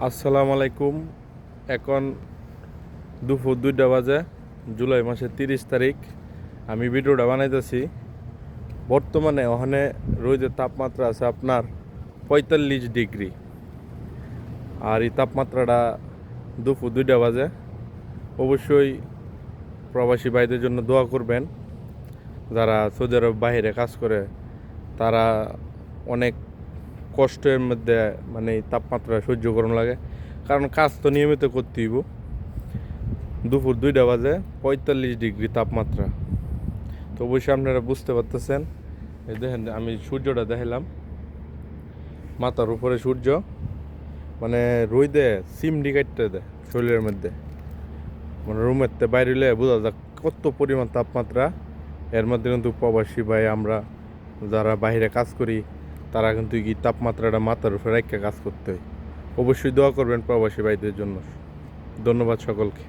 আসসালামু আলাইকুম। এখন দুপুর 2টা বাজে, জুলাই মাসের 30 তারিখ। আমি ভিডিওটা বানাইতেছি। বর্তমানে ওখানে রোদের তাপমাত্রা আছে আপনার 45 ডিগ্রি। আর এই তাপমাত্রাটা দুপুর 2টা বাজে। অবশ্যই প্রবাসী ভাইদের জন্য দোয়া করবেন। যারা সৌদি আরব বাইরে কাজ করে তারা অনেক কষ্টের মধ্যে মানে এই তাপমাত্রা সহ্য করানো লাগে, কারণ কাজ তো নিয়মিত করতে হইব। দুপুর 2টা বাজে, 45 ডিগ্রি তাপমাত্রা। তো অবশ্যই আপনারা বুঝতে পারতেছেন। এই দেখেন, আমি সূর্যটা দেখালাম, মাথার উপরে সূর্য, মানে রোদে চিমড়ি কাটতে দেয় শরীরের মধ্যে। মানে রুমের থেকে বাইরে হলে বোঝা যাক কত পরিমাণ তাপমাত্রা। এর মধ্যে কিন্তু প্রবাসী ভাই আমরা যারা বাইরে কাজ করি তারা কিন্তু কি তাপমাত্রাটা মাথার উপরে রেখে কাজ করতে হয়। অবশ্যই দোয়া করবেন প্রবাসী ভাইদের জন্য। ধন্যবাদ সকলকে।